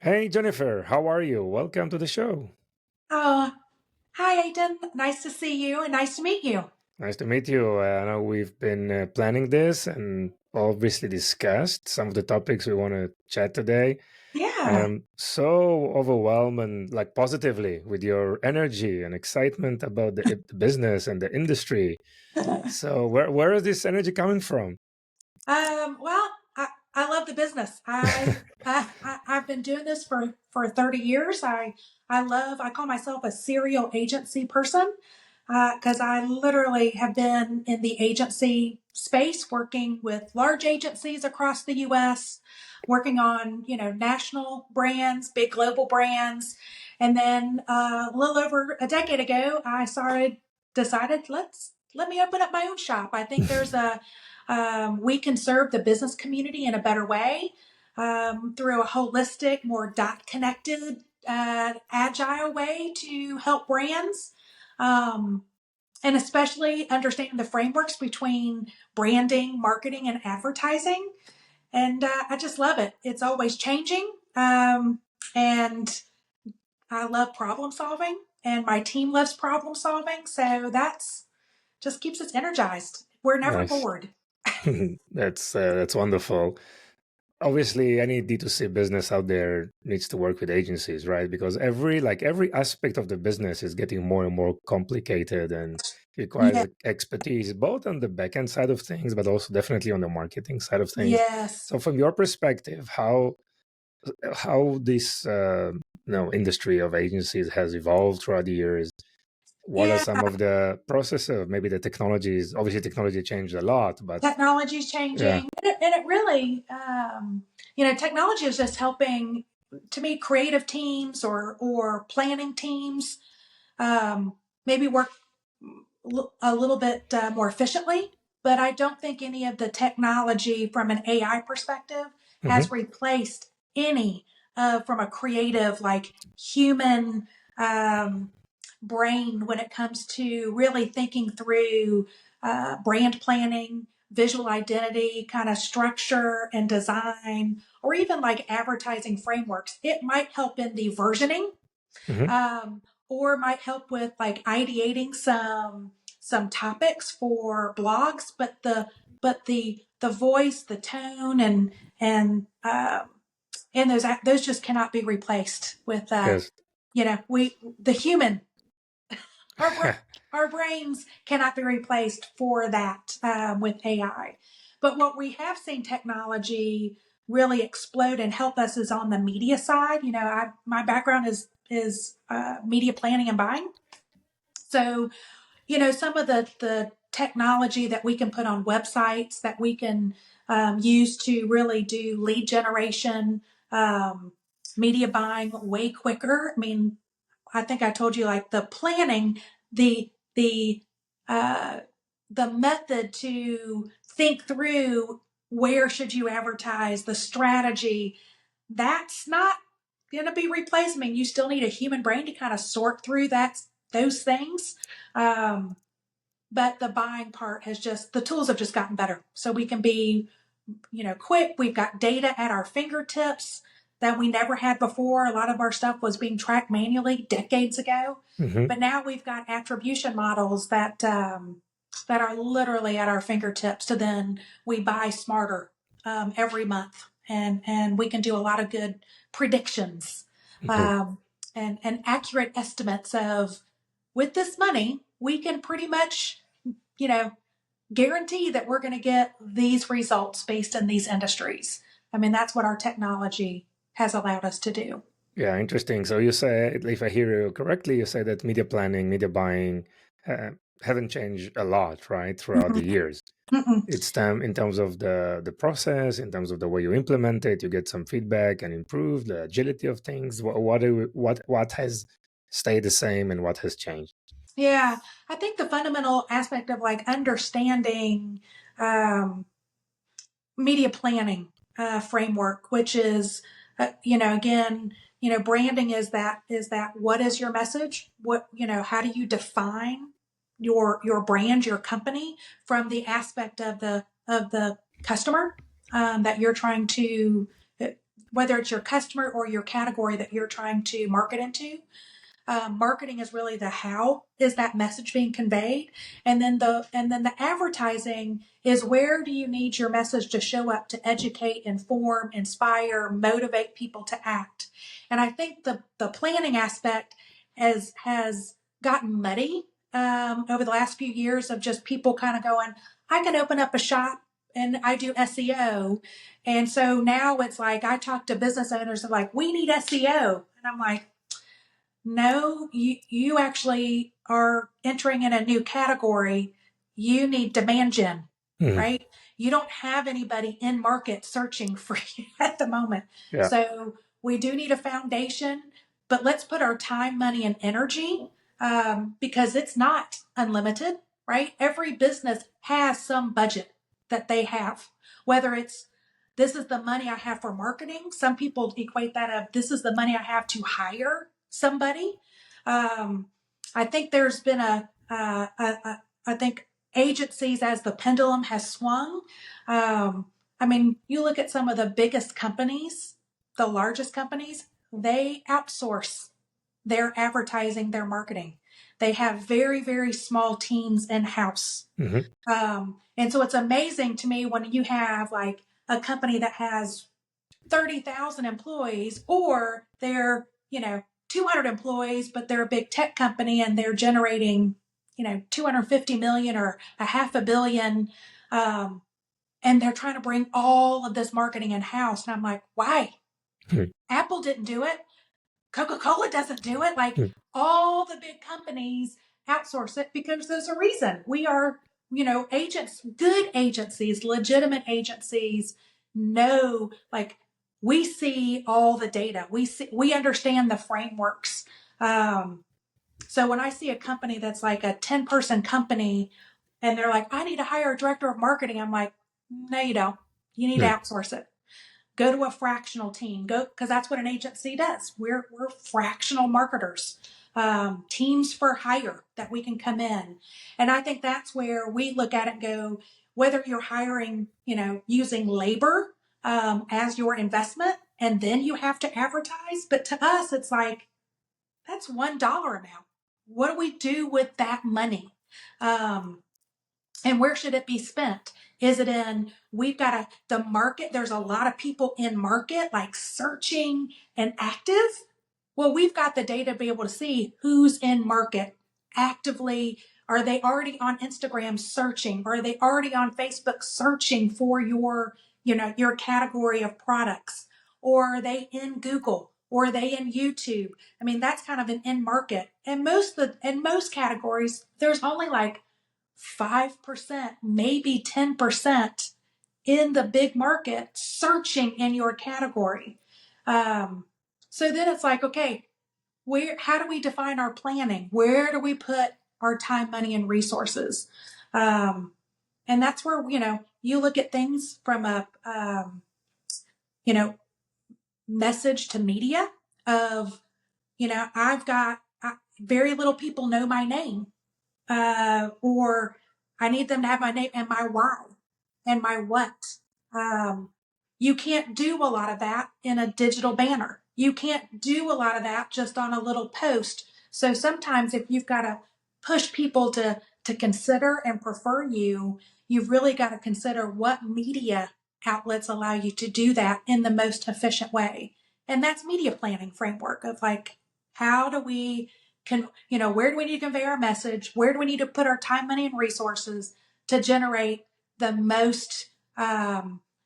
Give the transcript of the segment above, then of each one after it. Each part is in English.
Hey Jennifer, how are you? Welcome to the show. Oh, hi, Eitan. Nice to see you and nice to meet you. Nice to meet you. I know we've been planning this and obviously discussed some of the topics we want to chat today. Yeah. I'm so overwhelmed and like positively with your energy and excitement about the business and the industry. So where is this energy coming from? Well, I love the business. I've been doing this for 30 years. I call myself a serial agency person because I literally have been in the agency space working with large agencies across the US, working on, national brands, big global brands. And then a little over a decade ago, decided, let me open up my own shop. I think we can serve the business community in a better way through a holistic, more dot connected, agile way to help brands. Um, and especially understanding the frameworks between branding, marketing, and advertising. And I just love it. It's always changing. And I love problem solving, and my team loves problem solving. So that's just keeps us energized. We're never Nice. bored. That's wonderful. Obviously any D2C business out there needs to work with agencies, right? Because every aspect of the business is getting more and more complicated and requires Yeah. expertise both on the back end side of things but also definitely on the marketing side of things. Yes. So from your perspective, how this industry of agencies has evolved throughout the years? What are Yeah. some of the processes, maybe the technologies? Obviously technology changed a lot, but Technology's yeah. changing. And it really, technology is just helping to me creative teams or planning teams maybe work a little bit more efficiently. But I don't think any of the technology from an AI perspective has Hmm. replaced any from a creative, like human um, brain when it comes to really thinking through brand planning, visual identity, kind of structure and design, or even like advertising frameworks. It might help in the versioning Hmm. um, or might help with like ideating some topics for blogs, but the voice, the tone, and those just cannot be replaced with Yes. we the human our our brains cannot be replaced for that with AI. But what we have seen technology really explode and help us is on the media side. My background is media planning and buying. So some of the technology that we can put on websites that we can use to really do lead generation, media buying way quicker. I mean, I think I told you like the planning, the the uh, the method to think through where should you advertise, the strategy. That's not going to be replaced. I mean, you still need a human brain to kind of sort through those things. Um, but the buying part has just the tools have just gotten better, so we can be quick. We've got data at our fingertips that we never had before. A lot of our stuff was being tracked manually decades ago, Hmm. but now we've got attribution models that are literally at our fingertips. So then we buy smarter every month, and we can do a lot of good predictions Hmm. um, and accurate estimates of with this money we can pretty much you know guarantee that we're going to get these results based in these industries. I mean, that's what our technology has allowed us to do. Yeah, interesting. So you say, if I hear you correctly, you say that media planning, media buying uh, haven't changed a lot, right, throughout the Mm-mm, years. mm-mm. It's in terms of the process, in terms of the way you implement it, you get some feedback and improve the agility of things. What has stayed the same and what has changed? Yeah, I think the fundamental aspect of like understanding um, media planning framework, which is, again, branding is that what is your message? How do you define your brand, your company from the aspect of the customer that you're trying to whether it's your customer or your category that you're trying to market into. Marketing is really the how is that message being conveyed, and then the advertising is where do you need your message to show up to educate, inform, inspire, motivate people to act. And I think the planning aspect has gotten muddy over the last few years of just people kind of going, I can open up a shop and I do SEO. And so now it's like I talk to business owners and like, we need SEO. And I'm like, no, you actually are entering in a new category. You need demand gen, Mhm. right? You don't have anybody in market searching for you at the moment. Yeah. So we do need a foundation, but let's put our time, money, and energy because it's not unlimited, right? Every business has some budget that they have, whether it's this is the money I have for marketing. Some people equate that of this is the money I have to hire somebody. I think there's been I think agencies as the pendulum has swung. I mean, you look at some of the biggest companies, the largest companies, they outsource their advertising, their marketing. They have very, very small teams in house. Hmm. And so it's amazing to me when you have like a company that has 30,000 employees, or they're, 200 employees, but they're a big tech company and they're generating, 250 million or a half a billion. Um, and they're trying to bring all of this marketing in house. And I'm like, why? Apple didn't do it. Coca-Cola doesn't do it. Like all the big companies outsource it because there's a reason. We are, agents, good agencies, legitimate agencies know, like we see all the data. We understand the frameworks. So when I see a company that's like a 10-person company and they're like, I need to hire a director of marketing, I'm like, no, you don't. You need to outsource it. Go to a fractional team. Go because that's what an agency does. We're fractional marketers, teams for hire that we can come in, and I think that's where we look at it and go. Whether you're hiring, using labor as your investment, and then you have to advertise. But to us, it's like that's $1 amount. What do we do with that money? Um, and where should it be spent? Is it in, we've got the market, there's a lot of people in market, like searching and active. Well, we've got the data to be able to see who's in market actively. Are they already on Instagram searching? Are they already on Facebook searching for your category of products? Or are they in Google? Or are they in YouTube? I mean, that's kind of an in market. And in most categories, there's only like 5%, maybe 10% in the big market searching in your category. So then it's like, okay, how do we define our planning? Where do we put our time, money, and resources? And that's where, you look at things from you know, message to media of, I've got very little people know my name. Or I need them to have my name and my why and my what. Um, you can't do a lot of that in a digital banner. You can't do a lot of that just on a little post. So sometimes if you've got to push people to consider and prefer you, you've really got to consider what media outlets allow you to do that in the most efficient way. And that's media planning framework of like, how do we where do we need to convey our message? Where do we need to put our time, money, and resources to generate the most,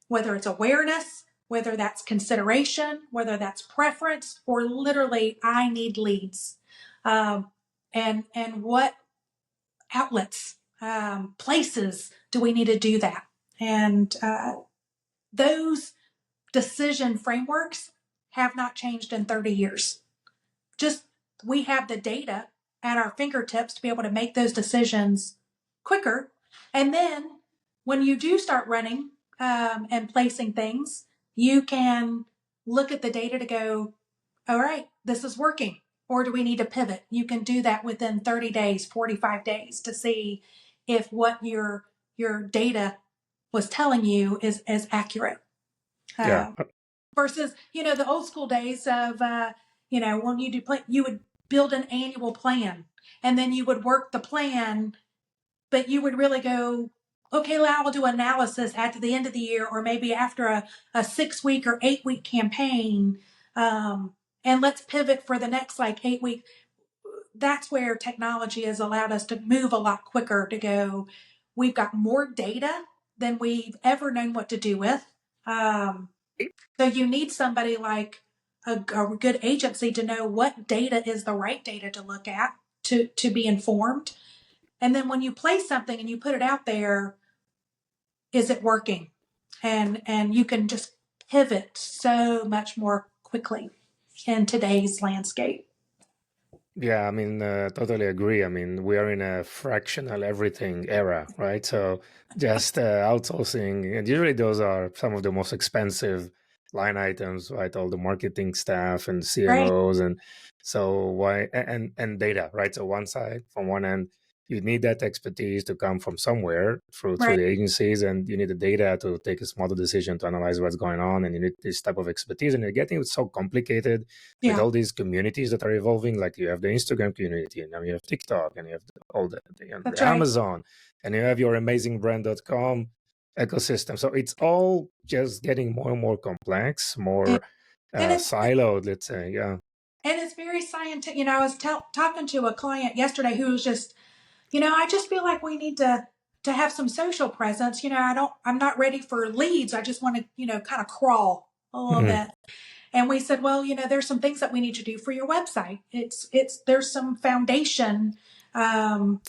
whether it's awareness, whether that's consideration, whether that's preference, or literally, I need leads. And what outlets, places do we need to do that? And those decision frameworks have not changed in 30 years. Just we have the data at our fingertips to be able to make those decisions quicker. And then when you do start running and placing things, you can look at the data to go, all right, this is working. Or do we need to pivot? You can do that within 30 days, 45 days to see if what your data was telling you is accurate. Yeah. Uh, versus, the old school days of, when you do plan, you would build an annual plan and then you would work the plan, but you would really go, okay, well, I'll do analysis at the end of the year, or maybe after a 6 week or 8 week campaign. And let's pivot for the next like 8 week. That's where technology has allowed us to move a lot quicker to go. We've got more data than we've ever known what to do with. Um, so you need somebody like a good agency to know what data is the right data to look at to be informed. And then when you place something and you put it out there, is it working? And you can just pivot so much more quickly in today's landscape. Yeah, I mean, totally agree. I mean, we are in a fractional everything era, right? So just outsourcing, and usually those are some of the most expensive line items, right? All the marketing staff and Right? CMOs, and so why and data, right? So one side, from one end, you need that expertise to come from somewhere through Right. the agencies, and you need the data to take a smarter decision to analyze what's going on, and you need this type of expertise, and you're getting it so complicated with Yeah, all these communities that are evolving. Like you have the Instagram community, and now you have TikTok, and you have all that's the right. Amazon, and you have your amazingbrand.com ecosystem. So it's all just getting more and more complex, And, more and it's siloed, let's say. Yeah. and it's very scientific. I was talking to a client yesterday who was just, I just feel like we need to have some social presence. I'm not ready for leads. I just want to, kind of crawl a little Mhm. bit. And we said, well, there's some things that we need to do for your website. There's some foundation, um,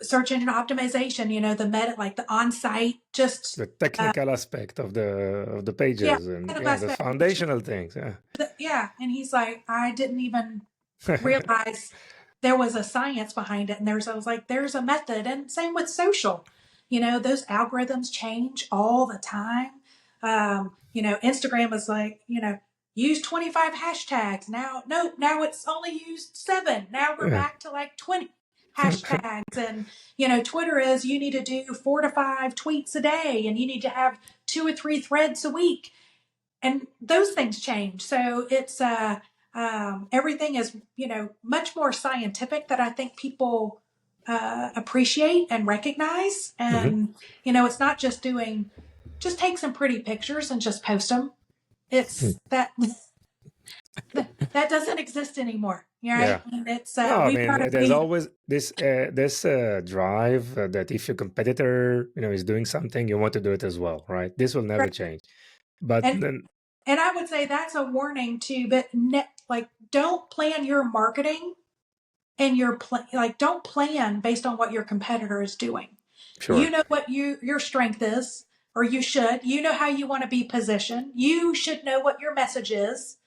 search engine optimization, the meta, like the on-site, just, The technical aspect of the yeah, pages, and kind of yeah, the aspect. foundational things. Yeah. Yeah. And he's like, I didn't even realize there was a science behind it. And I was like, there's a method. And same with social. Those algorithms change all the time. Instagram is like, use 25 hashtags. Now, no, now it's only used 7. Now we're Yeah. back to like 20 hashtags. And, Twitter is you need to do 4 to 5 tweets a day and you need to have 2 or 3 threads a week, and those things change. So it's everything is much more scientific that I think people appreciate and recognize. Mhm. And it's not just take some pretty pictures and just post them. It's that doesn't exist anymore, right? Yeah. And it's No, I we've mean, got to there's be always this drive that if your competitor, is doing something, you want to do it as well, right? This will never change. But and then, and I would say that's a warning too. But like, don't plan your marketing and like, don't plan based on what your competitor is doing. You sure. know what your strength is, or you should. You know how you want to be positioned. You should know what your message is.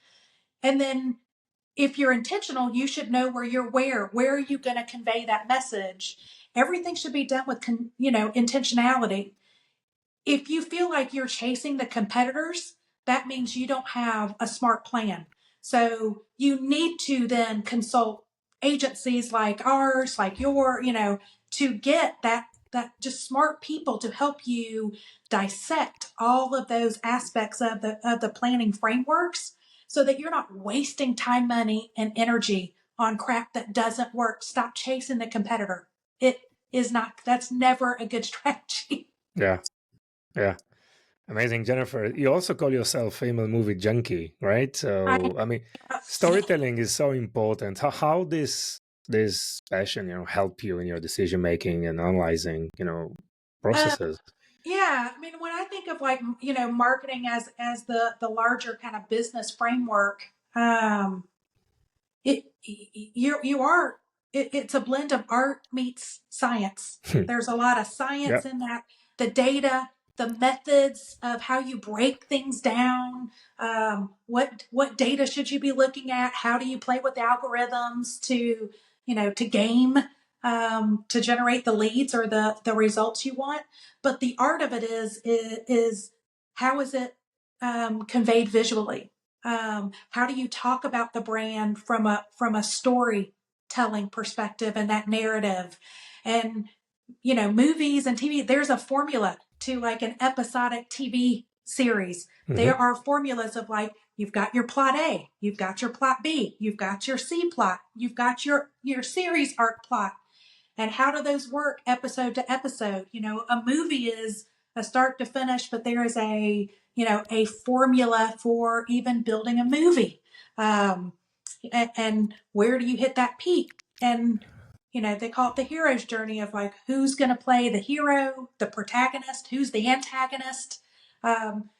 And then if you're intentional, you should know where are you going to convey that message. Everything should be done with intentionality. If you feel like you're chasing the competitors, that means you don't have a smart plan. So you need to then consult agencies like ours, like to get that just smart people to help you dissect all of those aspects of the planning frameworks, so that you're not wasting time, money, and energy on crap that doesn't work. Stop chasing the competitor. It is not, that's never a good strategy. Yeah. Yeah. Amazing, Jennifer. You also call yourself famous movie junkie, right? I So, I mean, storytelling is so important. How this passion, help you in your decision making and analyzing, uh, processes? yeah, I mean, when I think of like marketing as the larger kind of business framework, it you are it's a blend of art meets science. There's a lot of science Yep. in that, the data, the methods of how you break things down. What data should you be looking at? How do you play with the algorithms to to game, to generate the leads or the results you want? But the art of it is how is it conveyed visually? How do you talk about the brand from a storytelling perspective and that narrative? And movies and TV, there's a formula to like an episodic TV series. Hmm. There are formulas of like, you've got your plot A, you've got your plot B, you've got your C plot, you've got your series arc plot. And how do those work episode to episode? A movie is a start to finish, but there is a formula for even building a movie. Um, and where do you hit that peak? And they call it the hero's journey of like who's going to play the hero, the protagonist, who's the antagonist.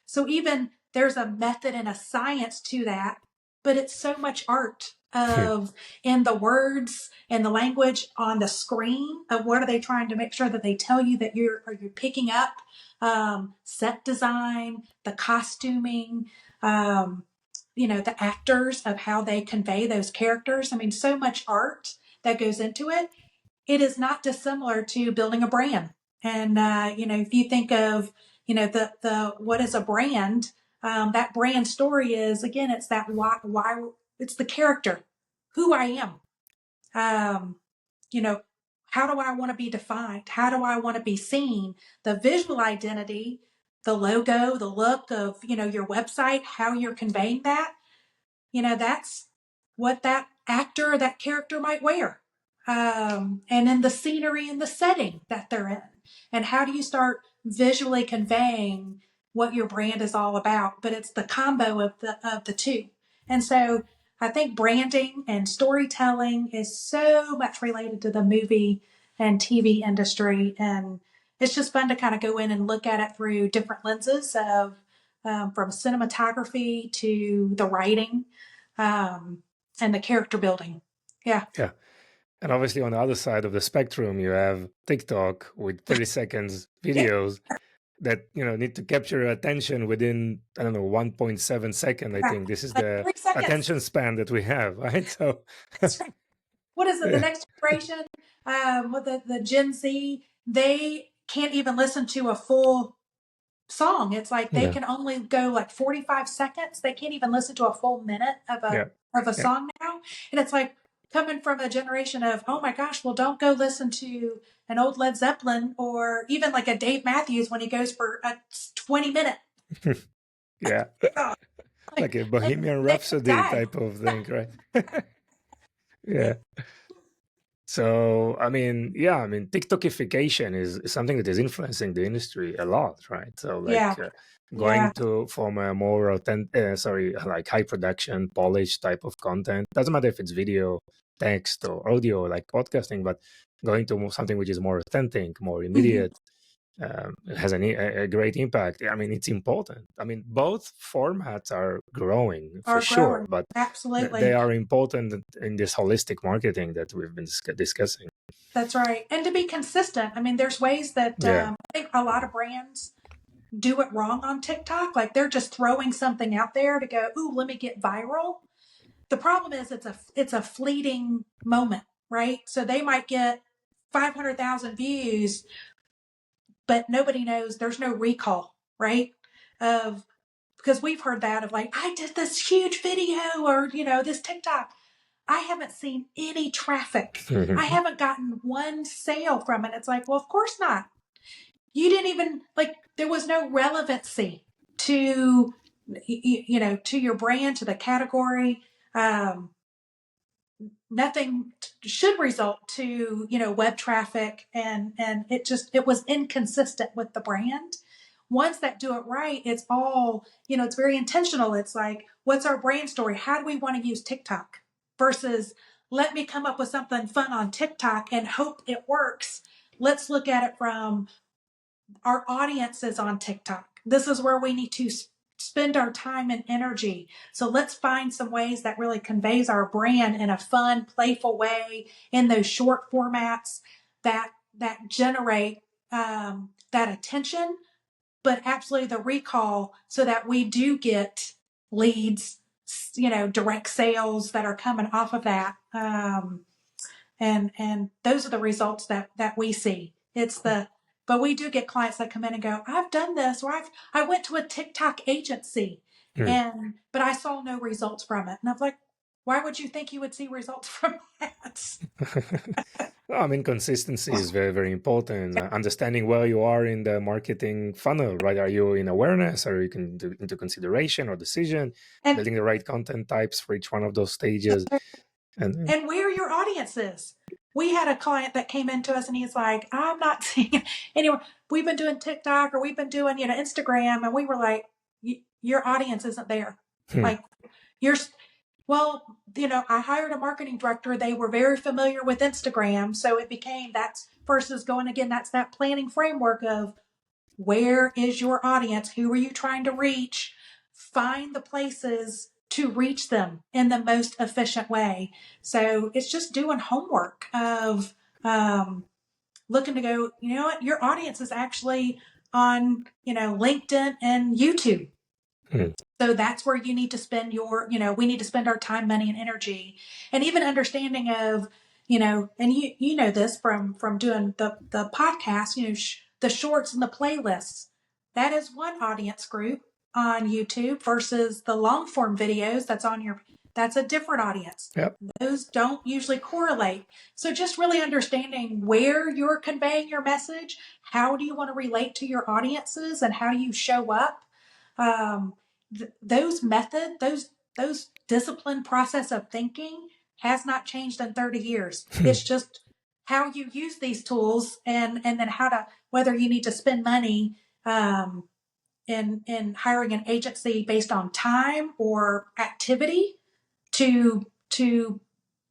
So even there's a method and a science to that, but it's so much art of in the words and the language on the screen of what are they trying to make sure that they tell you that you're picking up. Set design, the costuming, the actors of how they convey those characters. I mean, so much art that goes into it. It is not dissimilar to building a brand. And if you think of the what is a brand, that brand story is again, it's that why it's the character, who I am. Um, you know, how do I want to be defined? How do I want to be seen? The visual identity, the logo, the look of your website, how you're conveying that. That's what that actor or that character might wear. And in the scenery and the setting that they're in. And how do you start visually conveying what your brand is all about? But it's the combo of the two. And so I think branding and storytelling is so much related to the movie and TV industry. And it's just fun to kind of go in and look at it through different lenses of from cinematography to the writing and the character building. Yeah. Yeah. And obviously, on the other side of the spectrum, you have TikTok with 30 seconds Yeah. videos that need to capture your attention within, I don't know, 1.7 second. I Yeah. think this is Like the 3 seconds. attention span that we have, right? So That's right. What is it? The yeah, next generation, with the Gen Z, they can't even listen to a full song. It's like they yeah, can only go like 45 seconds. They can't even listen to a full minute of a yeah, of a yeah. song now. And it's like coming from a generation of, oh my gosh, well, don't go listen to an old Led Zeppelin or even like a Dave Matthews when he goes for a 20-minute. Yeah. Oh, like, Like a they, Bohemian they just Rhapsody died. type of thing, right? Yeah. So, I mean, yeah, I mean, TikTokification is something that is influencing the industry a lot, right? So, Yeah. like, Yeah. going to from a more authentic, like high production, polished type of content. Doesn't matter if it's video, text, or audio, like podcasting, but going to something which is more authentic, more Mhm. immediate, has a great impact. I mean, it's important. I mean, both formats are growing for Are sure, growing. but they Absolutely. are important in this holistic marketing that we've been discussing. That's right. And to be consistent, I mean, there's ways that Yeah. I think a lot of brands do it wrong on TikTok. Like they're just throwing something out there to go, ooh, let me get viral. The problem is it's a fleeting moment, right? So they might get 500,000 views, but nobody knows. There's no recall, right? Of because we've heard that of like I did this huge video or this TikTok. I haven't seen any traffic. I haven't gotten one sale from it. It's like, well, of course not. You didn't even like there was no relevancy to to your brand, to the category. Um, Nothing should result to web traffic, and it was inconsistent with the brand. Ones that do it right, it's all it's very intentional. It's like, what's our brand story? How do we want to use TikTok versus let me come up with something fun on TikTok and hope it works. Let's look at it from our audiences on TikTok. This is where we need to spend our time and energy. So let's find some ways that really conveys our brand in a fun, playful way in those short formats that generate that attention, but absolutely the recall, so that we do get leads, direct sales that are coming off of that. And those are the results that we see. But we do get clients that come in and go, I've done this, or I went to a TikTok agency, but I saw no results from it. And I'm like, Why would you think you would see results from that? Well, I mean, consistency is very, very important. Understanding where you are in the marketing funnel, right? Are you in awareness? Are you into consideration or decision? And Building the right content types for each one of those stages, and and where your audience is. We had a client that came into us and he's like, I'm not seeing anywhere. We've been doing TikTok or we've been doing, Instagram. And we were like, your audience isn't there. hmm, Like you're, well, I hired a marketing director. They were very familiar with Instagram. So it became that's versus going again, that's that planning framework of where is your audience? Who are you trying to reach? Find the places to reach them in the most efficient way. So it's just doing homework of looking to go, you know what, your audience is actually on, LinkedIn and YouTube. hmm, So that's where you need to spend we need to spend our time, money, and energy, and even understanding of, and you know this from doing the podcast, the shorts and the playlists. That is one audience group on YouTube versus the long form videos that's a different audience. yep, Those don't usually correlate. So just really understanding where you're conveying your message, how do you want to relate to your audiences, and how do you show up. Um, those method, those disciplined process of thinking has not changed in 30 years. hmm, It's just how you use these tools and then how to whether you need to spend money in hiring an agency based on time or activity to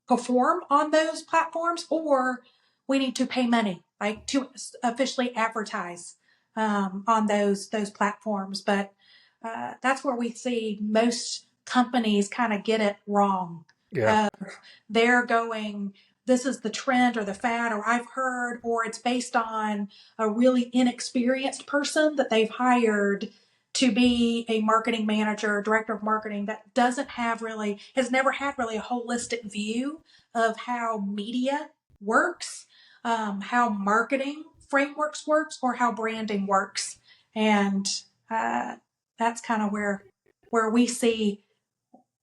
perform on those platforms, or we need to pay money like to officially advertise on those platforms. But that's where we see most companies kind of get it wrong. yeah, Uh, they're going, this is the trend or the fad, or I've heard, or it's based on a really inexperienced person that they've hired to be a marketing manager, director of marketing that has never had really a holistic view of how media works, how marketing frameworks works, or how branding works. And uh, that's kind of where we see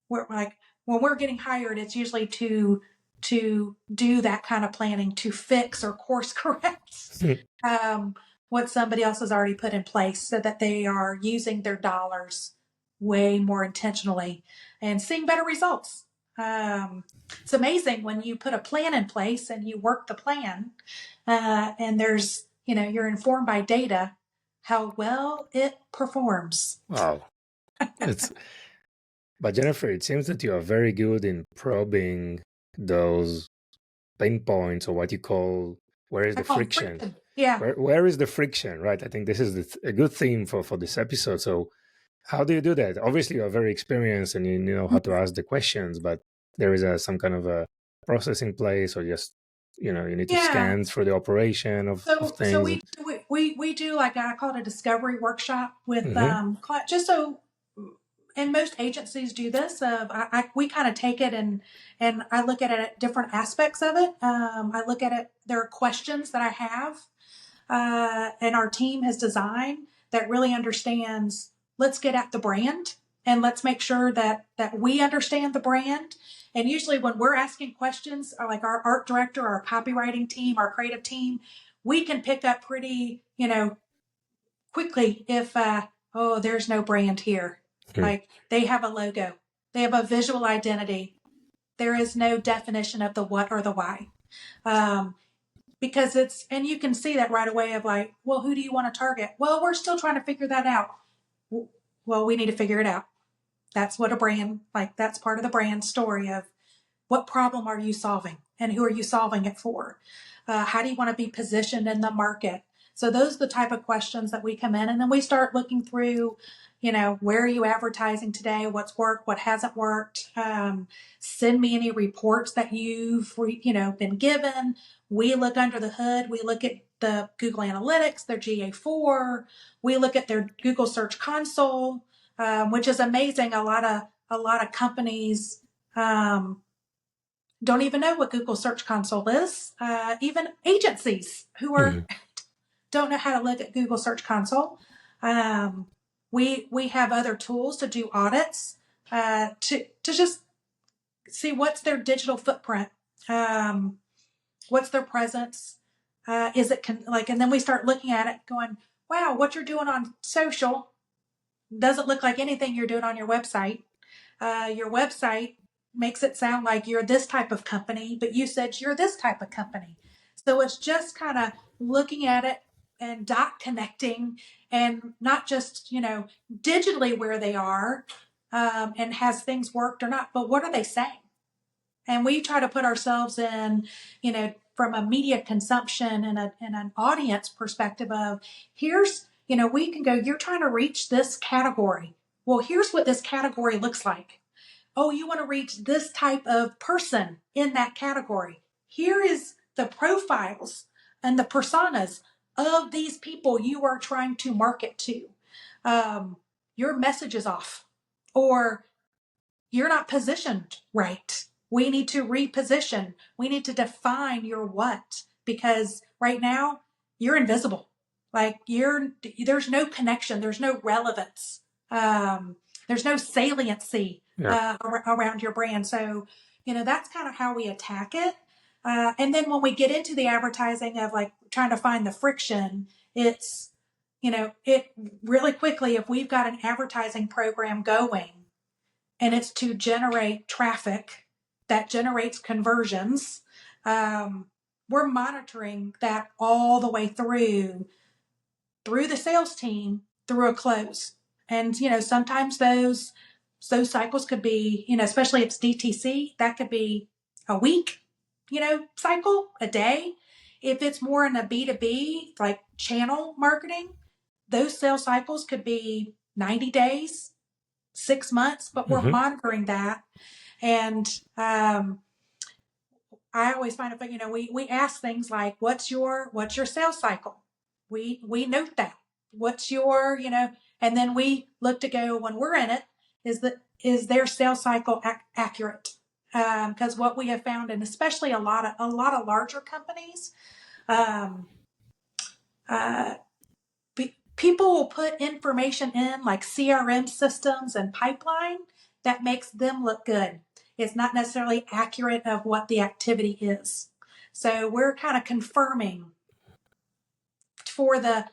where like when we're getting hired, it's usually to do that kind of planning to fix or course correct hmm, um, what somebody else has already put in place so that they are using their dollars way more intentionally and seeing better results. It's amazing when you put a plan in place and you work the plan, and there's, you're informed by data how well it performs. wow. It's But Jennifer, it seems that you are very good in probing those pain points, or what you call, where is I the call them friction? friction. Yeah. Where is the friction, right? I think this is a good theme for this episode. So how do you do that? Obviously, you're very experienced and you know how to ask the questions, but there is some kind of a process in place, or just you need to Yeah. scan through the operation of So things. we do like I call it a discovery workshop with Mm-hmm. just so, and most agencies do this. We kind of take it and I look at it at different aspects of it. I look at it. There are questions that I have, and our team has designed that really understands. Let's get at the brand and let's make sure that we understand the brand. And usually, when we're asking questions, like our art director, our copywriting team, our creative team, we can pick up pretty, quickly if oh, there's no brand here. Like they have a logo, they have a visual identity. There is no definition of the what or the why. Um, because and you can see that right away of like, well, who do you want to target? Well, we're still trying to figure that out. Well, we need to figure it out. That's what a brand, like that's part of the brand story of what problem are you solving and who are you solving it for? How do you want to be positioned in the market? So those are the type of questions that we come in, and then we start looking through, where are you advertising today? What's worked? What hasn't worked? Send me any reports that you've, been given. We look under the hood. We look at the Google Analytics, their GA4. We look at their Google Search Console, which is amazing. A lot of companies don't even know what Google Search Console is. Even agencies who Mm-hmm. don't know how to look at Google Search Console. Um, we have other tools to do audits, to just see what's their digital footprint, um, what's their presence, is it like, and then we start looking at it going, wow, what you're doing on social doesn't look like anything you're doing on your website makes it sound like you're this type of company, but you said you're this type of company. So it's just kind of looking at it and dot connecting, and not just, digitally where they are, and has things worked or not, but what are they saying? And we try to put ourselves in, from a media consumption and, an audience perspective of, here's, we can go, you're trying to reach this category. Well, here's what this category looks like. Oh, you want to reach this type of person in that category. Here is the profiles and the personas of these people you are trying to market to. Your message is off, or you're not positioned right. We need to reposition. We need to define your what, because right now you're invisible. Like there's no connection. There's no relevance. There's no saliency Yeah. around your brand. So, that's kind of how we attack it. And then when we get into the advertising of like trying to find the friction, it's, it really quickly, if we've got an advertising program going and it's to generate traffic that generates conversions, we're monitoring that all the way through the sales team, through a close. And sometimes those cycles could be, especially if it's DTC, that could be a week, cycle, a day. If it's more in a B2B, like channel marketing, those sales cycles could be 90 days, 6 months, but we're Hmm. monitoring that. And I always find it, we ask things like, what's your sales cycle? We note that. What's your, and then we look to go, when we're in it, is their sales cycle accurate? Because what we have found, and especially a lot of larger companies, um, uh, people will put information in like CRM systems and pipeline that makes them look good. It's not necessarily accurate of what the activity is. So we're kind of confirming for the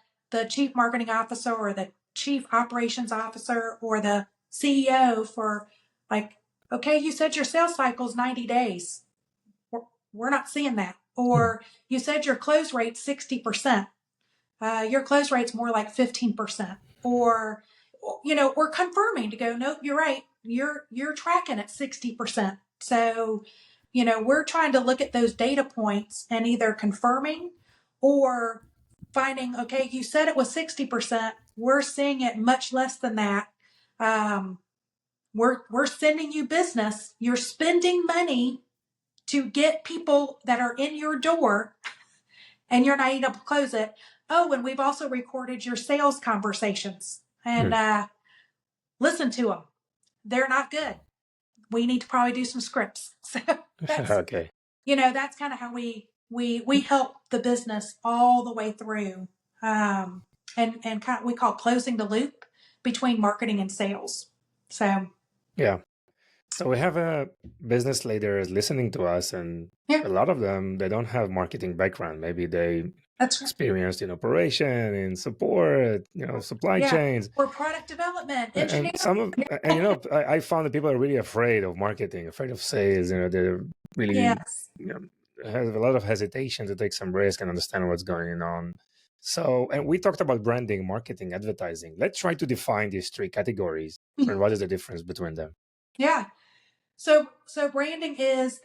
chief marketing officer or the chief operations officer or the CEO for, like, okay, you said your sales cycle is 90 days. We're not seeing that. Or you said your close rate's 60%. Your close rate's more like 15%. Or, we're confirming to go, nope, you're right. You're tracking at 60%. So, we're trying to look at those data points and either confirming or finding, okay, you said it was 60%. We're seeing it much less than that. We're sending you business. You're spending money to get people that are in your door, and you're not able to close it. Oh, and we've also recorded your sales conversations, and listen to them. They're not good. We need to probably do some scripts. So that's, Okay. that's kind of how we help the business all the way through, and kind of, we call closing the loop between marketing and sales. So Yeah. So we have a business leaders listening to us, and yeah, a lot of them, they don't have marketing background. Maybe they that's right. experienced in operation, in support, supply Yeah, chains. or product development, And engineering. some of, and I found that people are really afraid of marketing, afraid of sales. They're really, Yes. you know, have a lot of hesitation to take some risk and understand what's going on. So, and we talked about branding, marketing, advertising. Let's try to define these three categories and what is the difference between them. Yeah. So branding is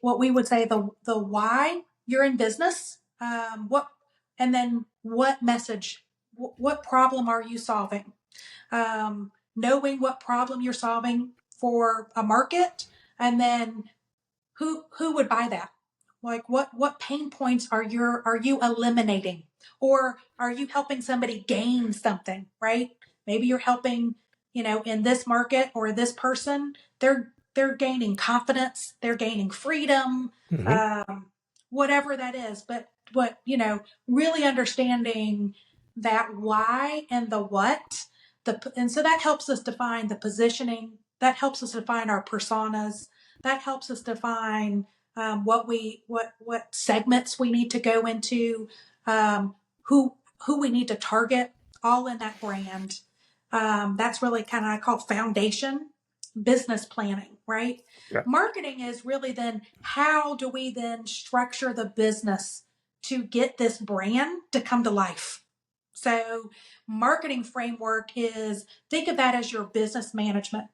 what we would say the why you're in business. And then what message, what problem are you solving? Knowing what problem you're solving for a market, and then who would buy that? Like what pain points are you eliminating, or are you helping somebody gain something, right? Maybe you're helping, in this market, or this person, they're gaining confidence, they're gaining freedom, Hmm. um, whatever that is. But what, really understanding that why and the what, and so that helps us define the positioning, that helps us define our personas, that helps us define what segments we need to go into, um, who we need to target, all in that brand. That's really kind of, I call, foundation business planning, right? Yeah. Marketing is really then, how do we then structure the business to get this brand to come to life? So marketing framework is, think of that as your business management.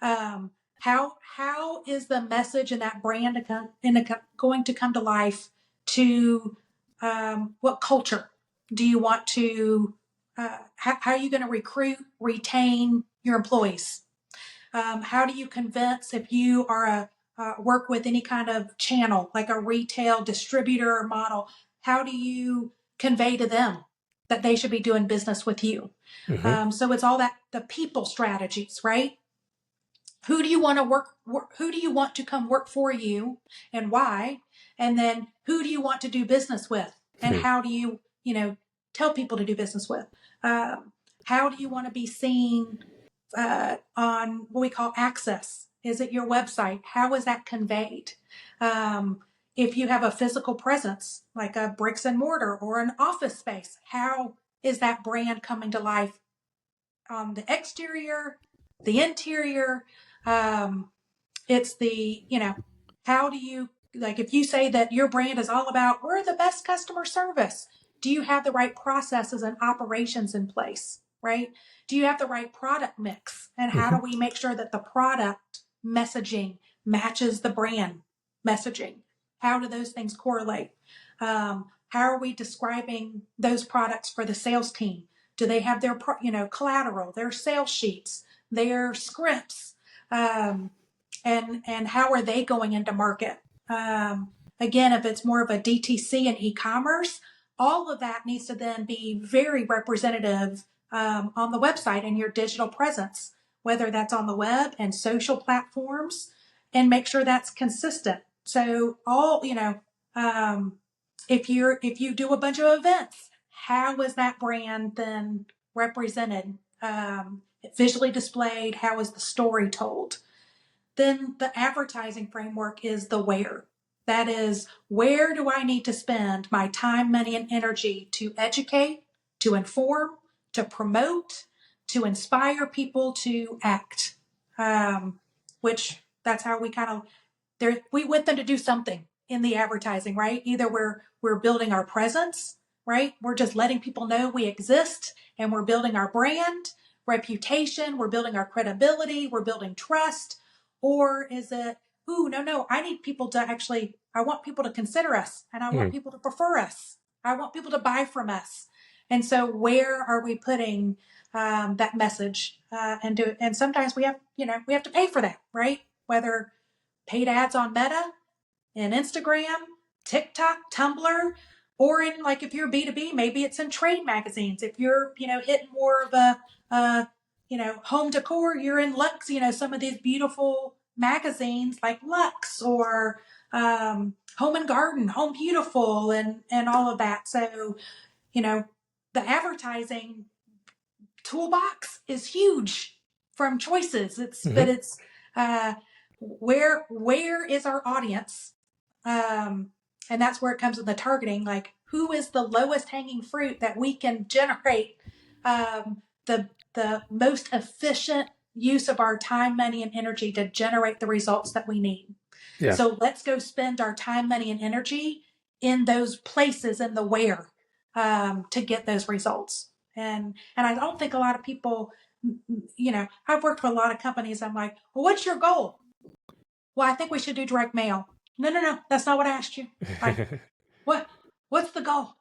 How is the message in that brand going to come to life? To what culture do you want to? How are you going to recruit, retain your employees? How do you convince, if you are work with any kind of channel like a retail distributor model? How do you convey to them that they should be doing business with you? Hmm. So it's all that, the people strategies, right? Who do you want to who do you want to come work for you, and why? And then who do you want to do business with, and Hmm. how do you, tell people to do business with? um, how do you want to be seen on what we call access? Is it your website? How is that conveyed? um, if you have a physical presence like a bricks and mortar or an office space, how is that brand coming to life on the exterior, the interior? Um, it's the, how do you, like, if you say that your brand is all about, we're the best customer service, do you have the right processes and operations in place, right? Do you have the right product mix? And how Hmm. do we make sure that the product messaging matches the brand messaging? How do those things correlate? How are we describing those products for the sales team? Do they have their, collateral, their sales sheets, their scripts? Um, and how are they going into market? Again, if it's more of a DTC and e-commerce, all of that needs to then be very representative on the website and your digital presence, whether that's on the web and social platforms, and make sure that's consistent. So all, if you do a bunch of events, how is that brand then represented, visually displayed? How is the story told? Then the advertising framework is the where. That is, where do I need to spend my time, money, and energy to educate, to inform, to promote, to inspire people to act? Which that's how we kind of, we want them to do something in the advertising, right? Either we're building our presence, right? We're just letting people know we exist, and we're building our brand reputation, we're building our credibility, we're building trust. Or is it, ooh, no, I need people to actually, I want people to consider us, and I want Hmm. people to prefer us, I want people to buy from us. And so where are we putting that message? And sometimes we have to pay for that, right? Whether paid ads on Meta and Instagram, TikTok, Tumblr, or in, like, if you're B2B, maybe it's in trade magazines. If you're, hitting more of home decor, you're in Lux, some of these beautiful magazines like Lux, or Home and Garden, Home Beautiful, and all of that. So, you know, the advertising toolbox is huge from choices. Hmm. It's uh, where is our audience, um, and that's where it comes in the targeting. Like, who is the lowest hanging fruit that we can generate the most efficient use of our time, money, and energy to generate the results that we need. Yeah. So let's go spend our time, money, and energy in those places, in the where, to get those results. And I don't think a lot of people, I've worked for a lot of companies. I'm like, well, what's your goal? Well, I think we should do direct mail. No, that's not what I asked you. Like, what? What's the goal?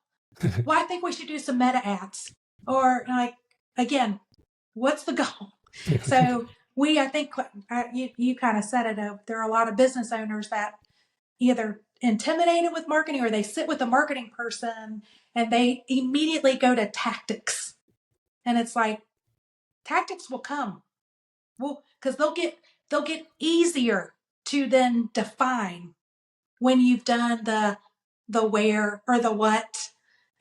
Well, I think we should do some meta ads. Or, like, again, what's the goal? So I think you kind of said it. There are a lot of business owners that either intimidated with marketing, or they sit with a marketing person and they immediately go to tactics. And it's like, tactics will come. Well, because they'll get easier to then define when you've done the where or the what,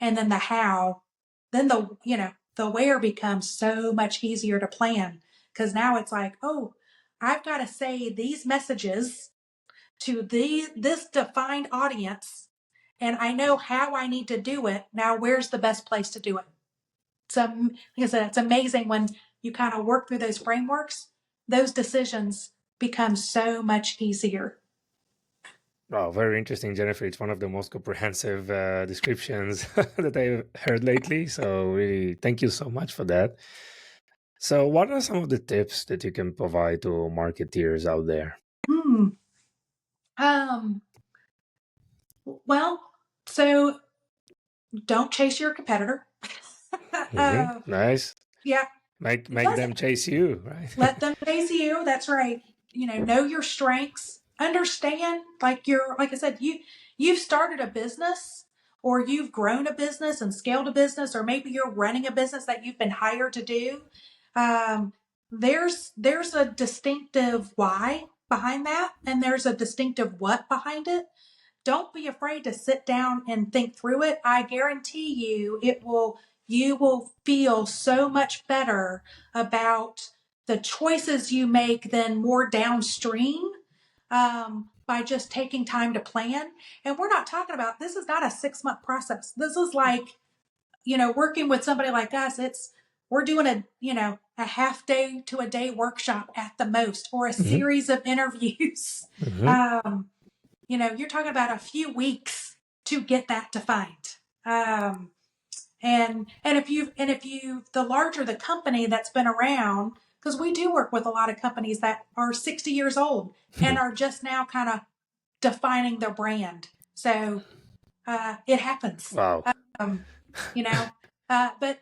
and then the how. Then the where becomes so much easier to plan, because now it's like, oh, I've got to say these messages to this defined audience, and I know how I need to do it. Now, where's the best place to do it? So, like I said, it's amazing when you kind of work through those frameworks, those decisions become so much easier. Oh, very interesting, Jennifer. It's one of the most comprehensive descriptions that I've heard lately. So, really, thank you so much for that. So, what are some of the tips that you can provide to marketeers out there? Hmm. Um, well, so don't chase your competitor. uh, Nice. yeah, Make let them chase you, right? let them chase you. That's right. Know your strengths. Understand, like I said, you've started a business, or you've grown a business and scaled a business, or maybe you're running a business that you've been hired to do. Um, there's a distinctive why behind that, and there's a distinctive what behind it. Don't be afraid to sit down and think through it. I guarantee you will feel so much better about the choices you make than more downstream, by just taking time to plan. And we're not talking about, this is not a 6 month process. This is like, working with somebody like us. We're doing a half day to a day workshop at the most, or a Hmm. series of interviews. Hmm. Um, you're talking about a few weeks to get that defined. And if you the larger the company that's been around, because we do work with a lot of companies that are 60 years old and are just now kind of defining their brand. So it happens. Wow. Um, you know, but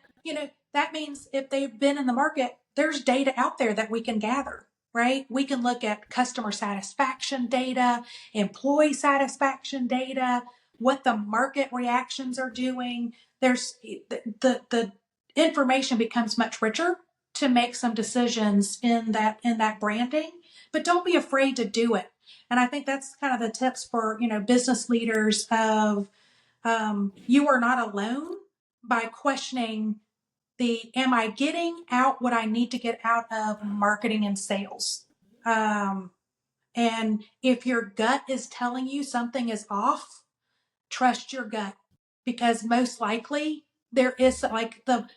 that means if they've been in the market, there's data out there that we can gather, right? We can look at customer satisfaction data, employee satisfaction data, what the market reactions are doing. There's the information becomes much richer to make some decisions in that branding, but don't be afraid to do it. And I think that's kind of the tips for business leaders of, you are not alone by questioning am I getting out what I need to get out of marketing and sales? Um, and if your gut is telling you something is off, trust your gut, because most likely there is, like, the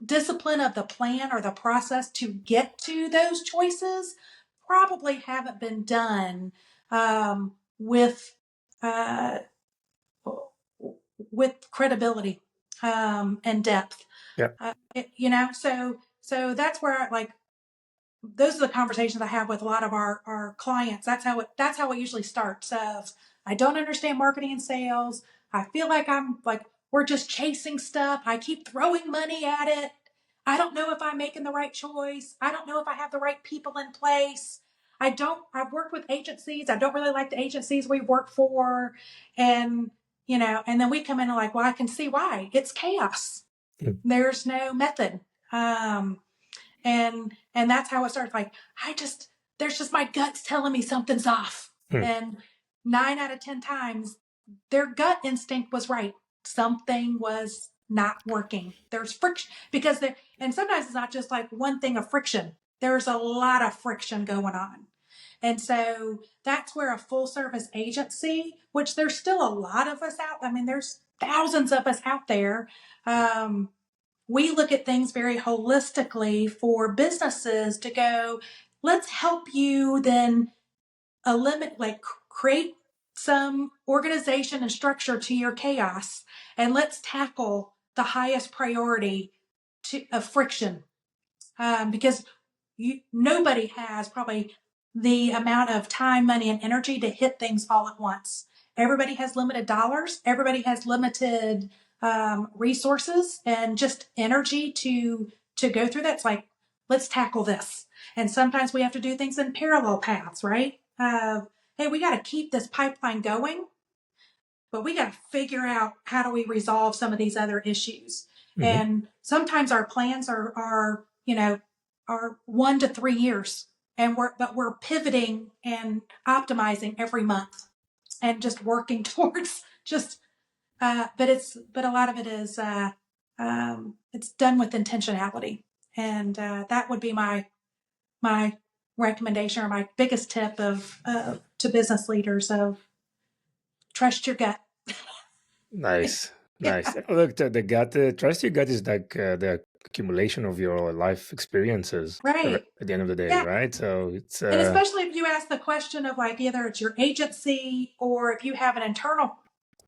discipline of the plan or the process to get to those choices probably haven't been done, with uh, credibility, and depth. Yeah. So that's where, like, those are the conversations I have with a lot of our clients. That's how it usually starts. Of, I don't understand marketing and sales. I feel like we're just chasing stuff. I keep throwing money at it. I don't know if I'm making the right choice. I don't know if I have the right people in place. I've worked with agencies. I don't really like the agencies we work for. And then we come in and, like, well, I can see why. It's chaos. Mm. There's no method. Um, and that's how it starts. Like, there's just my gut's telling me something's off. Mm. And 9 out of 10 times, their gut instinct was right. Something was not working. There's friction, and sometimes it's not just like one thing of friction. There's a lot of friction going on. And so that's where a full service agency, which there's still a lot of us out. I mean, there's thousands of us out there. We look at things very holistically for businesses to go, let's help you then eliminate, like, create some organization and structure to your chaos, and let's tackle the highest priority of friction, because nobody has probably the amount of time, money, and energy to hit things all at once. Everybody has limited dollars. Everybody has limited, resources and just energy to go through that. It's like, let's tackle this. And sometimes we have to do things in parallel paths, right? Hey, we got to keep this pipeline going, but we got to figure out how do we resolve some of these other issues. Hmm. And sometimes our plans are 1 to 3 years, and we're pivoting and optimizing every month and just working towards just, but a lot of it is, it's done with intentionality. And that would be my recommendation or my biggest tip of to business leaders of trust your gut. Nice, Yeah, nice. Look, the gut, trust your gut is like the accumulation of your life experiences right. at the end of the day, Yeah. right? So it's And especially if you ask the question of like either it's your agency or if you have an internal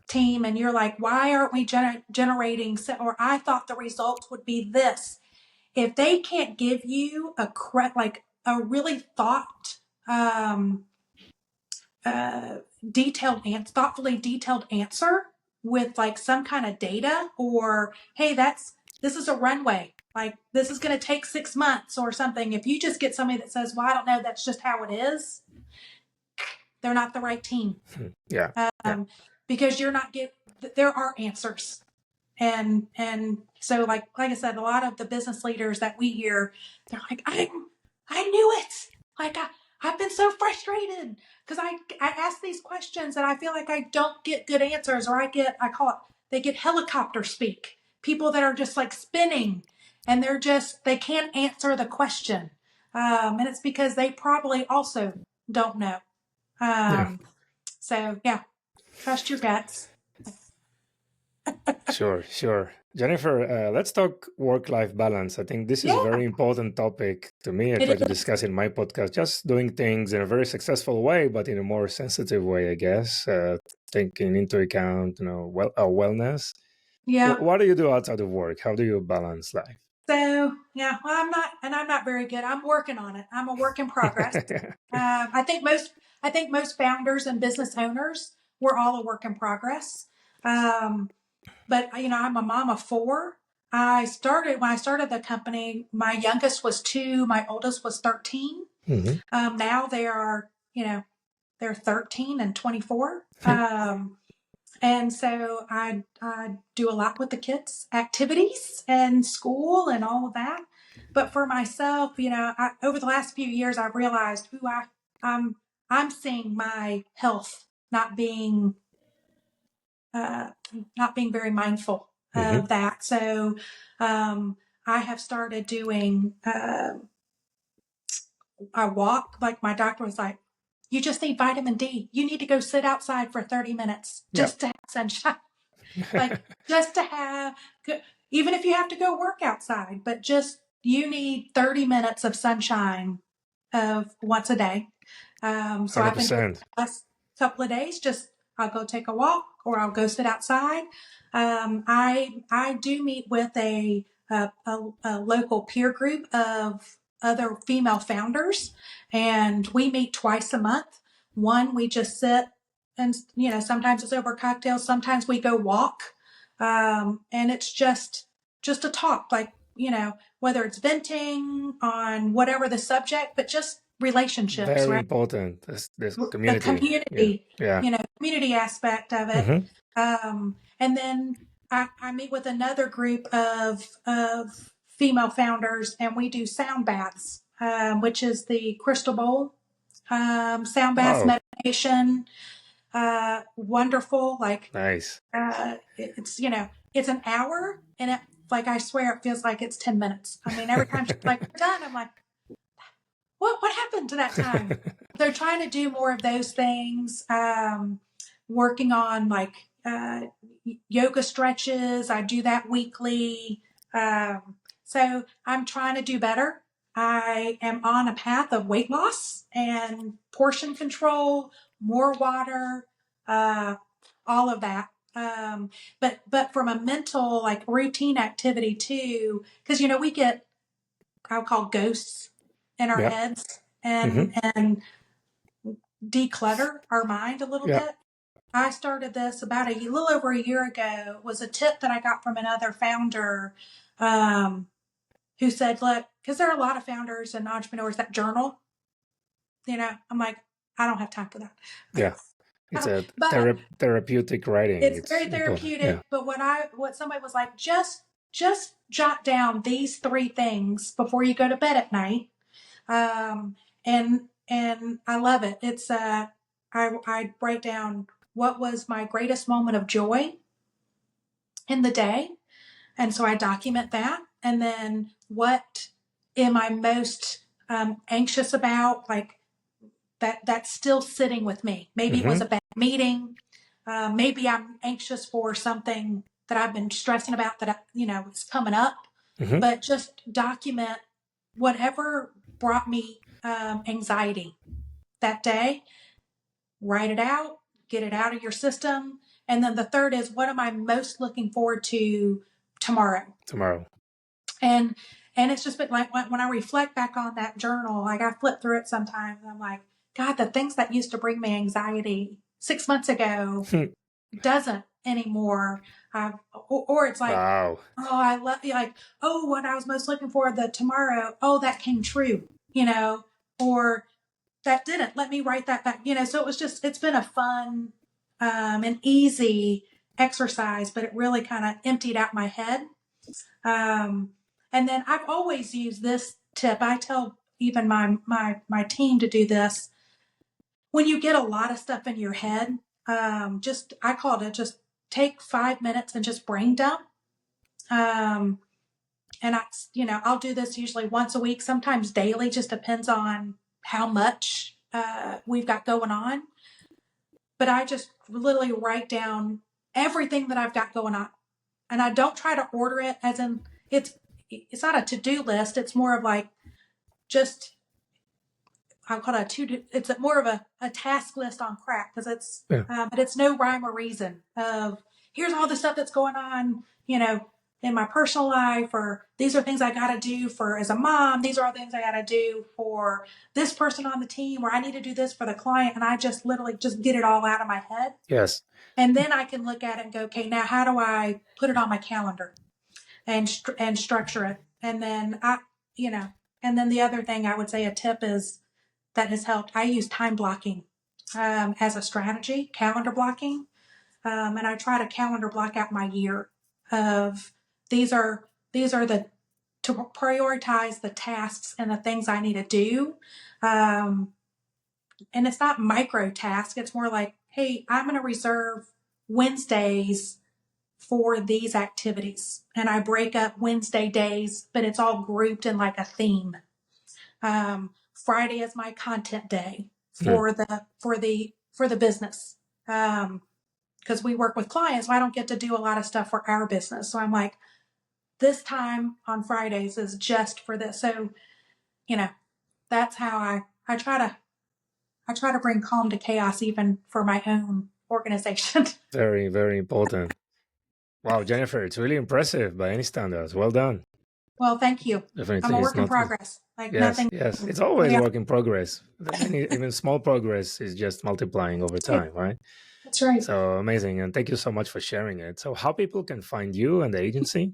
team and you're like, why aren't we generating, or I thought the results would be this. If they can't give you like a really um, thoughtfully detailed answer with like some kind of data or, hey, this is a runway. Like this is going to take 6 months or something. If you just get somebody that says, well, I don't know, that's just how it is, they're not the right team. yeah, yeah, Because there are answers. And so like I said, a lot of the business leaders that we hear, they're like, I knew it. Like I've been so frustrated because I ask these questions and I feel like I don't get good answers, or I call it, they get helicopter speak. People that are just like spinning and they can't answer the question. And it's because they probably also don't know. yeah. So yeah, trust your guts. Sure, sure. Jennifer, let's talk work-life balance. I think this is a Yeah, very important topic to me. I it try to is. discuss in my podcast, just doing things in a very successful way, but in a more sensitive way, I guess, taking into account, our wellness. Yeah. What do you do outside of work? How do you balance life? So yeah, well, I'm not very good. I'm working on it. I'm a work in progress. I think most founders and business owners, we're all a work in progress. Um, but I'm a mom of four. When I started the company, my youngest was 2, my oldest was 13. Hmm. Now they're 13 and 24. And so I do a lot with the kids, activities and school and all of that. But for myself, over the last few years, I've realized I'm. I'm seeing my health uh, not being very mindful Hmm. of that. So I have started doing I walk. Like my doctor was like, you just need vitamin D. You need to go sit outside for 30 minutes Yeah. just to have sunshine. Like just to have, even if you have to go work outside, but just you need 30 minutes of sunshine of once a day. So I've been doing it 100%. the last couple of days. Just I'll go take a walk or I'll go sit outside. I do meet with a local peer group of other female founders, and we meet twice a month. One, we just sit and sometimes it's over cocktails, sometimes we go walk, and it's just a talk, like whether it's venting on whatever the subject, but just relationships, Very right? important. This The community. Yeah. community, Yeah. community aspect of it. Hmm. And then I meet with another group of female founders, and we do sound baths, which is the crystal bowl sound baths Wow. meditation. Wonderful. Like Nice. it's an hour, and it, like, I swear it feels like it's 10 minutes. I mean, every time she's like, we're done, I'm like, what happened to that time? They're trying to do more of those things, working on like yoga stretches. I do that weekly. So I'm trying to do better. I am on a path of weight loss and portion control, more water, uh, all of that. But from a mental, like, routine activity too, because we get, I'll call, ghosts in our Yeah. heads, Hmm. and declutter our mind a little Yeah. bit. I started this about a little over a year ago. It was a tip that I got from another founder, um, who said, look, because there are a lot of founders and entrepreneurs that journal. I'm like, I don't have time for that. Yeah. It's a But therapeutic writing. it's It's very important. Yeah. therapeutic. But what somebody was like, just jot down these 3 things before you go to bed at night. Um, and I love it. It's I write down what was my greatest moment of joy in the day, and so I document that. And then what am I most anxious about, like that's still sitting with me. Maybe it was Mm-hmm. a bad meeting. Maybe I'm anxious for something that I've been stressing about that is coming up. Mm-hmm. But just document whatever brought me anxiety that day. Write it out, get it out of your system. And then the third is, what am I most looking forward to tomorrow? Tomorrow. And it's just been like when I reflect back on that journal, like I flip through it sometimes and I'm like, God, the things that used to bring me anxiety 6 months ago doesn't anymore. Or it's like, Wow. oh, I love you. Like, oh, what I was most looking for the tomorrow. Oh, that came true, or that didn't. Let me write that back, So it's been a fun and easy exercise, but it really kind of emptied out my head. And then I've always used this tip. I tell even my team to do this. When you get a lot of stuff in your head, I call it just take 5 minutes and just brain dump. Um, and I'll do this usually once a week, sometimes daily, just depends on how much we've got going on. But I just literally write down everything that I've got going on, and I don't try to order it as in it's not a to-do list. It's more of like just I'll call it it's more of a task list on crack because Yeah. but it's no rhyme or reason of here's all the stuff that's going on, in my personal life, or these are things I got to do for as a mom. These are all things I got to do for this person on the team, or I need to do this for the client. And I just literally just get it all out of my head. Yes. And then I can look at it and go, okay, now how do I put it on my calendar and structure it? And then and then the other thing I would say a tip is that has helped. I use time blocking as a strategy, calendar blocking, and I try to calendar block out my year of these are the to prioritize the tasks and the things I need to do. And it's not micro task. It's more like, hey, I'm going to reserve Wednesdays for these activities, and I break up Wednesday days, but it's all grouped in like a theme. Friday is my content day Mm. for the business. Because we work with clients, so I don't get to do a lot of stuff for our business. So I'm like, this time on Fridays is just for this. So, that's how I try to bring calm to chaos even for my own organization. Very, very important. Wow, Jennifer, it's really impressive by any standards. Well done. Well, thank you. I'm Definitely, a it's work in not. progress. Like Yes, nothing. yes. It's always Yeah, work in progress. Even small progress is just multiplying over yeah, time, right? that's right. So amazing. And thank you so much for sharing it. So, how people can find you and the agency?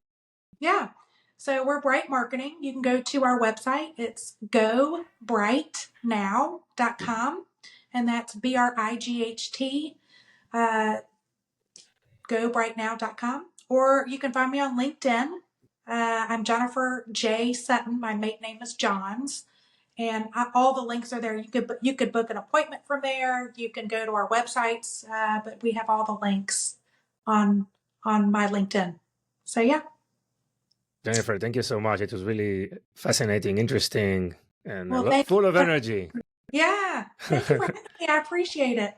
Yeah. So we're Bright Marketing. You can go to our website. It's gobrightnow.com. And that's BRIGHT, gobrightnow.com. Or you can find me on LinkedIn. I'm Jennifer J. Sutton. My maiden name is Johns. And all the links are there. You could book an appointment from there. You can go to our websites, but we have all the links on my LinkedIn. So yeah. Jennifer, thank you so much. It was really fascinating, interesting, and Well, thank you. full of energy. Yeah. Thank you for having me. I appreciate it.